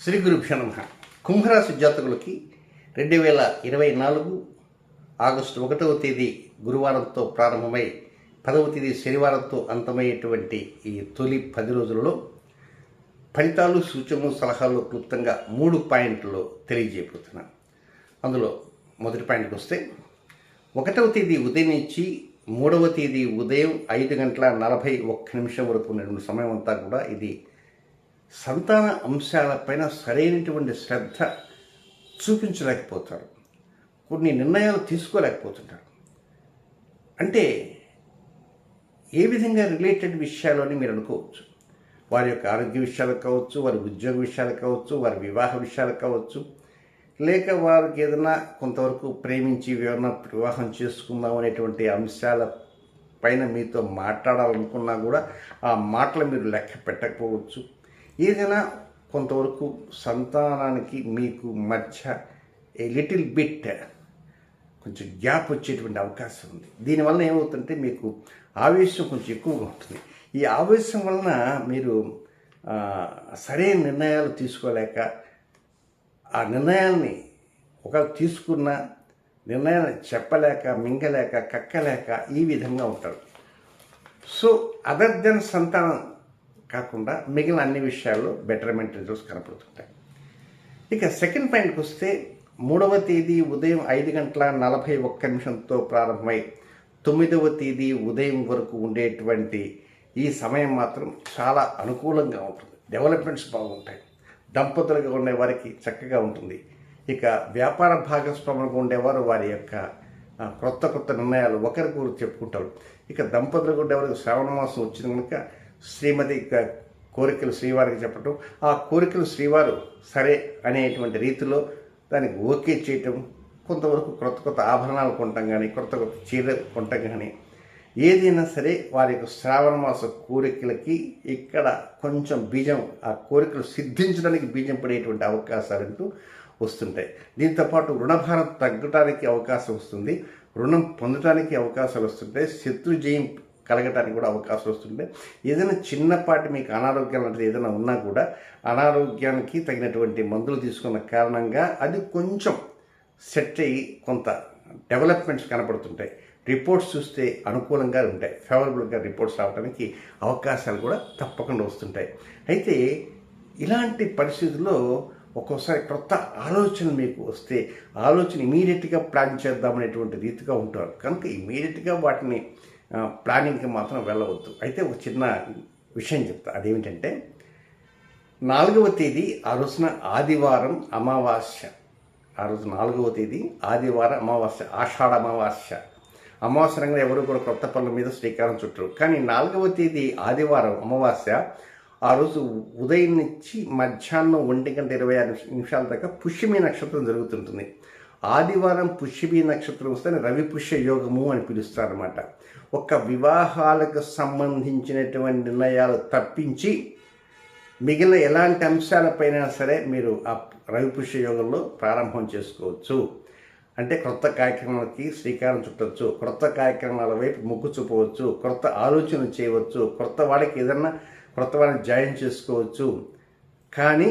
శ్రీ గురుభ్యో నమః. కుంభరాశి జాతకులకి 2024 ఆగస్టు 1వ తేదీ గురువారంతో ప్రారంభమై 10వ తేదీ శనివారంతో అంతమయ్యేటువంటి ఈ తొలి 10 రోజులలో ఫలితాలు, సూచనలు, సలహాలు క్లుప్తంగా 3 పాయింట్లు తెలియజేయబోతున్నాను. అందులో మొదటి పాయింట్కి వస్తే 1వ తేదీ ఉదయం నుంచి 3వ తేదీ ఉదయం 5:41 వరకు ఉన్నటువంటి సమయం అంతా కూడా ఇది సంతాన అంశాలపైన సరైనటువంటి శ్రద్ధ చూపించలేకపోతారు. కొన్ని నిర్ణయాలు తీసుకోలేకపోతుంటారు. అంటే ఏ విధంగా రిలేటెడ్ విషయాలు అని మీరు అనుకోవచ్చు. వారి యొక్క ఆరోగ్య విషయాలు కావచ్చు, వారి ఉద్యోగ విషయాలు కావచ్చు, వారి వివాహ విషయాలు కావచ్చు, లేక వారికి ఏదైనా కొంతవరకు ప్రేమించి వివాహం చేసుకుందాం అనేటువంటి అంశాల పైన మీతో మాట్లాడాలనుకున్నా కూడా ఆ మాటలు మీరు లెక్క పెట్టకపోవచ్చు. ఏదైనా కొంతవరకు సంతానానికి మీకు మధ్య ఏ లిటిల్ బిట్ కొంచెం గ్యాప్ వచ్చేటువంటి అవకాశం ఉంది. దీనివల్ల ఏమవుతుందంటే మీకు ఆవేశం కొంచెం ఎక్కువగా ఉంటుంది. ఈ ఆవేశం వలన మీరు సరైన నిర్ణయాలు తీసుకోలేక, ఆ నిర్ణయాల్ని ఒకవేళ తీసుకున్న నిర్ణయాన్ని చెప్పలేక, మింగలేక, కక్కలేక ఈ విధంగా ఉంటారు. సో అదర్ దెన్ సంతానం కాకుండా మిగిలిన అన్ని విషయాల్లో బెటర్మెంట్ రిజల్ట్స్ కనపడుతుంటాయి. ఇక సెకండ్ పాయింట్కి వస్తే 3వ తేదీ ఉదయం 5:41 ప్రారంభమై 9వ తేదీ ఉదయం వరకు ఉండేటువంటి ఈ సమయం మాత్రం చాలా అనుకూలంగా ఉంటుంది. డెవలప్మెంట్స్ బాగుంటాయి. దంపతులుగా ఉండే వారికి చక్కగా ఉంటుంది. ఇక వ్యాపార భాగస్వాములుగా ఉండేవారు వారి యొక్క కొత్త నిర్ణయాలు ఒకరికొకరు చెప్పుకుంటారు. ఇక దంపతులుగా ఉండేవారికి శ్రావణ మాసం వచ్చిన కనుక శ్రీమతి కోరికలు శ్రీవారికి చెప్పటం, ఆ కోరికలు శ్రీవారు సరే అనేటువంటి రీతిలో దానికి ఓకే చేయటం, కొంతవరకు కొత్త ఆభరణాలు కొనటం కానీ, కొత్త చీర కొనటం కానీ, ఏదైనా సరే వారి యొక్క శ్రావణ మాస కోరికలకి ఇక్కడ కొంచెం బీజం, ఆ కోరికలు సిద్ధించడానికి బీజం పడేటువంటి అవకాశాలంటూ వస్తుంటాయి. దీంతోపాటు రుణభారం తగ్గడానికి అవకాశం వస్తుంది, రుణం పొందడానికి అవకాశాలు వస్తుంటాయి, శత్రుజయం కలగటానికి కూడా అవకాశం వస్తుంటే, ఏదైనా చిన్నపాటి మీకు అనారోగ్యం లాంటిది ఏదైనా ఉన్నా కూడా అనారోగ్యానికి తగినటువంటి మందులు తీసుకున్న కారణంగా అది కొంచెం సెట్ అయ్యి కొంత డెవలప్మెంట్స్ కనపడుతుంటాయి. రిపోర్ట్స్ చూస్తే అనుకూలంగా ఉంటాయి. ఫేవరబుల్గా రిపోర్ట్స్ రావడానికి అవకాశాలు కూడా తప్పకుండా వస్తుంటాయి. అయితే ఇలాంటి పరిస్థితుల్లో ఒక్కోసారి కొత్త ఆలోచన మీకు వస్తే ఆలోచన ఇమీడియట్గా ప్లాన్ చేద్దామనేటువంటి రీతిగా ఉంటారు. కనుక ఇమీడియట్గా వాటిని ప్లానింగ్కి మాత్రం వెళ్ళవద్దు. అయితే ఒక చిన్న విషయం చెప్తా. అదేమిటంటే 4వ తేదీ ఆ రోజున ఆదివారం అమావాస్య. ఆ రోజు 4వ తేదీ ఆదివారం అమావాస్య, ఆషాఢ అమావాస్య. అమావాస్యంగా ఎవరు కూడా కొత్త పనుల మీద శ్రీకారం చుట్టరు. కానీ 4వ తేదీ ఆదివారం అమావాస్య ఆ రోజు ఉదయం నుంచి మధ్యాహ్నం 1:26 దాకా పుష్యమి నక్షత్రం జరుగుతుంటుంది. ఆదివారం పుష్యమి నక్షత్రం వస్తే రవి పుష్య యోగము అని పిలుస్తారన్నమాట. ఒక వివాహాలకు సంబంధించినటువంటి నిర్ణయాలు తప్పించి మిగిలిన ఎలాంటి అంశాలపైన సరే మీరు ఆ రవి పుష్య యోగంలో ప్రారంభం చేసుకోవచ్చు. అంటే కొత్త కార్యక్రమాలకి శ్రీకారం చుట్టవచ్చు, కొత్త కార్యక్రమాల వైపు మొగ్గు చూపవచ్చు, కొత్త ఆలోచన చేయవచ్చు, కొత్త వాడిని జాయిన్ చేసుకోవచ్చు. కానీ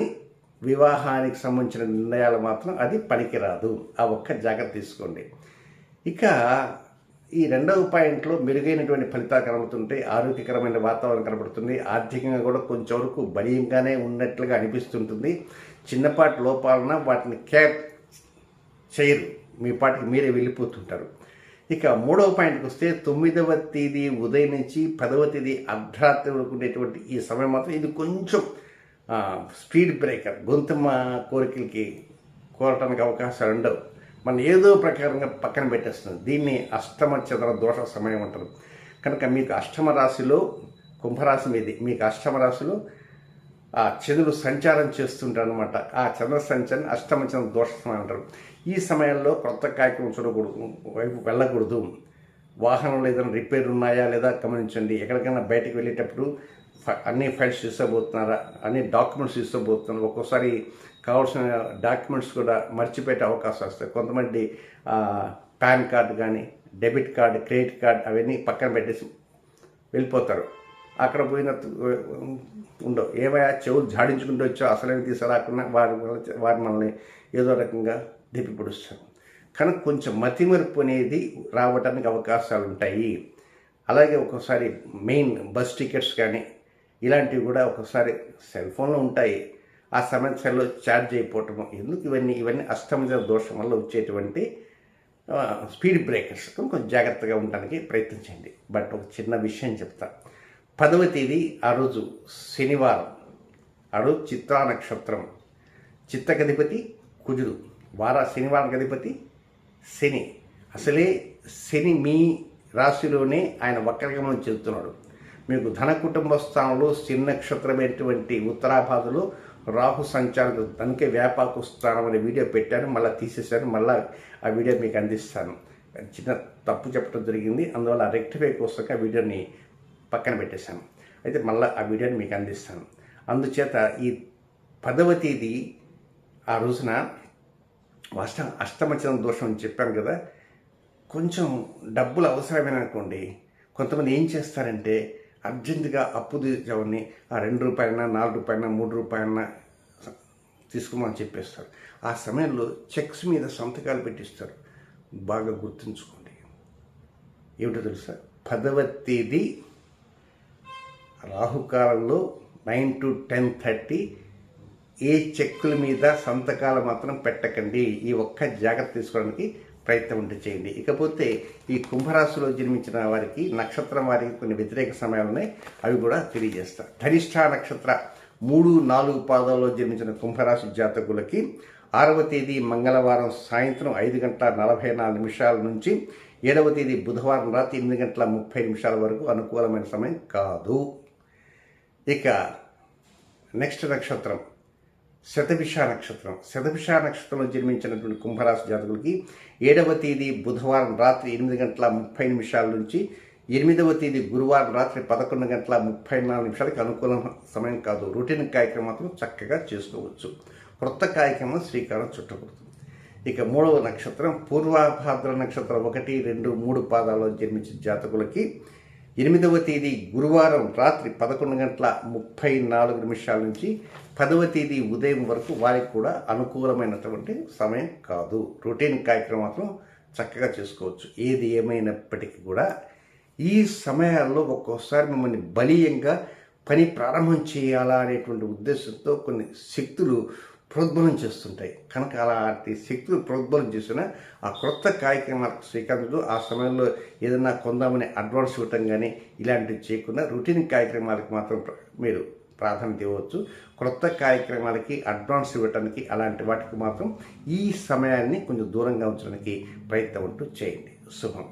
వివాహానికి సంబంధించిన నిర్ణయాలు మాత్రం అది పనికిరాదు. ఆ ఒక్క జాగ్రత్త తీసుకోండి. ఇక ఈ 2వ పాయింట్లో మెరుగైనటువంటి ఫలితాలు కనబడుతుంటాయి. ఆరోగ్యకరమైన వాతావరణం కనబడుతుంది. ఆర్థికంగా కూడా కొంచెం వరకు బలీయంగానే ఉన్నట్లుగా అనిపిస్తుంటుంది. చిన్నపాటి లోపాలన వాటిని కేర్ చేయరు, మీ పాటికి మీరే వెళ్ళిపోతుంటారు. ఇక 3వ పాయింట్కి వస్తే 9వ తేదీ ఉదయం నుంచి 10వ తేదీ అర్ధరాత్రి వరకు ఉండేటువంటి ఈ సమయం మాత్రం ఇది కొంచెం స్పీడ్ బ్రేకర్. గొంతుమ కోరికలకి కోరటానికి అవకాశాలు ఉండవు. మనం ఏదో ప్రకారంగా పక్కన పెట్టేస్తుంది. దీన్ని అష్టమ చంద్ర దోష సమయం అంటారు. కనుక మీకు అష్టమ రాశిలో, కుంభరాశి మీది, మీకు అష్టమ రాశిలో ఆ చంద్రుడు సంచారం చేస్తుంటారు అనమాట. ఆ చంద్ర సంచారం అష్టమ చంద్ర దోష సమయం అంటారు. ఈ సమయంలో కొత్త కార్యక్రమం చూడకూడదు, వైపు వెళ్ళకూడదు. వాహనంలో ఏదైనా రిపేర్ ఉన్నాయా లేదా గమనించండి. ఎక్కడికైనా బయటకు వెళ్ళేటప్పుడు అన్ని ఫైల్స్ తీసుకోబోతున్నారా, అన్ని డాక్యుమెంట్స్ తీసుకోబోతున్నారు. ఒక్కోసారి కావాల్సిన డాక్యుమెంట్స్ కూడా మర్చిపెట్టే అవకాశం వస్తాయి. కొంతమంది పాన్ కార్డు కానీ, డెబిట్ కార్డు, క్రెడిట్ కార్డు అవన్నీ పక్కన పెట్టేసి వెళ్ళిపోతారు. అక్కడ పోయిన ఉండవు. ఏమైనా చెవులు జాడించుకుంటూ వచ్చో అసలేమి తీసుకురాకుండా వారి మనల్ని ఏదో రకంగా దెప్పి పొడుస్తారు. కనుక కొంచెం మతిమరుపు అనేది రావడానికి అవకాశాలు ఉంటాయి. అలాగే ఒక్కోసారి మెయిన్ బస్ టికెట్స్ కానీ ఇలాంటివి కూడా ఒక్కోసారి సెల్ ఫోన్లో ఉంటాయి. ఆ సమస్యలో ఛార్జ్ అయిపోవటము ఎందుకు ఇవన్నీ అష్టమజ దోషం వల్ల వచ్చేటువంటి స్పీడ్ బ్రేకర్స్. కొంచెం జాగ్రత్తగా ఉండడానికి ప్రయత్నించండి. బట్ ఒక చిన్న విషయం చెప్తా. 10వ తేదీ ఆ రోజు శనివారం. ఆ రోజు చిత్రా నక్షత్రం. చిత్తకధిపతి కుజుడు, శనివారానికి అధిపతి శని. అసలే శని మీ రాశిలోనే ఆయన వక్రగమనం చెందుతున్నాడు. మీకు ధన కుటుంబ స్థానంలో శని నక్షత్రమైనటువంటి ఉత్తరాభాద్రలో రాహు సంచారం, దానికే వ్యాపాకు స్థానం అనే వీడియో పెట్టాను, మళ్ళీ తీసేశాను. మళ్ళీ ఆ వీడియో మీకు అందిస్తాను. చిన్న తప్పు చెప్పడం జరిగింది, అందువల్ల రెక్టిఫై కోసం ఆ వీడియోని పక్కన పెట్టేశాను. అయితే మళ్ళీ ఆ వీడియోని మీకు అందిస్తాను. అందుచేత ఈ 10వ తేదీ ఆ రోజున అష్టమచనం దోషం అని చెప్పాను కదా, కొంచెం డబ్బులు అవసరమైన అనుకోండి, కొంతమంది ఏం చేస్తారంటే అర్జెంటుగా అప్పు తీర్చవని ఆ 2 రూపాయలన్నా 4 రూపాయలన్నా 3 రూపాయలన్నా తీసుకోమని చెప్పేస్తారు. ఆ సమయంలో చెక్స్ మీద సంతకాలు పెట్టిస్తారు. బాగా గుర్తుంచుకోండి. ఏమిటో తెలుసా, 10వ తేదీ రాహుకాలంలో 9 to 10:30 ఏ చెక్కుల మీద సంతకాలు మాత్రం పెట్టకండి. ఈ ఒక్క జాగ్రత్త తీసుకోవడానికి ప్రయత్నం ఉంటే చేయండి. ఇకపోతే ఈ కుంభరాశిలో జన్మించిన వారికి నక్షత్రం వారికి కొన్ని వ్యతిరేక సమయాలు ఉన్నాయి, అవి కూడా తెలియజేస్తారు. ధనిష్ఠ నక్షత్ర 3, 4 పాదాల్లో జన్మించిన కుంభరాశి జాతకులకి 6వ తేదీ మంగళవారం సాయంత్రం 5:44 నుంచి 7వ తేదీ బుధవారం రాత్రి 8:30 వరకు అనుకూలమైన సమయం కాదు. ఇక నెక్స్ట్ నక్షత్రం శతభిష నక్షత్రం. శతభిష నక్షత్రంలో జన్మించినటువంటి కుంభరాశి జాతకులకి 7వ తేదీ బుధవారం రాత్రి 8:30 నుంచి 8వ తేదీ గురువారం రాత్రి 11:34 అనుకూల సమయం కాదు. రొటీన్ కార్యక్రమం మాత్రం చక్కగా చేసుకోవచ్చు. కొత్త కార్యక్రమం శ్రీకారం చుట్టకూడదు. ఇక 3వ నక్షత్రం పూర్వభాద్ర నక్షత్రం 1, 2, 3 పాదాల్లో జన్మించిన జాతకులకి 8వ తేదీ గురువారం రాత్రి 11:34 నుంచి 10వ తేదీ ఉదయం వరకు వారికి కూడా అనుకూలమైనటువంటి సమయం కాదు. రొటీన్ కార్యక్రమం మాత్రం చక్కగా చేసుకోవచ్చు. ఏది ఏమైనప్పటికీ కూడా ఈ సమయాల్లో ఒక్కోసారి మిమ్మల్ని బలీయంగా పని ప్రారంభం చేయాలా అనేటువంటి ఉద్దేశంతో కొన్ని శక్తులు ప్రోద్బలం చేస్తుంటాయి. కనుక అలాంటి శక్తులు ప్రోద్బలం చేసిన ఆ క్రొత్త కార్యక్రమాలకు శ్రీకాంతులు ఆ సమయంలో ఏదైనా కొందామని అడ్వాన్స్ ఇవ్వటం కానీ ఇలాంటివి చేయకుండా రొటీన్ కార్యక్రమాలకు మాత్రం మీరు ప్రాధాన్యత ఇవ్వచ్చు. క్రొత్త కార్యక్రమాలకి అడ్వాన్స్ ఇవ్వటానికి అలాంటి వాటికి మాత్రం ఈ సమయాన్ని కొంచెం దూరంగా ఉంచడానికి ప్రయత్నం చేయండి. శుభం.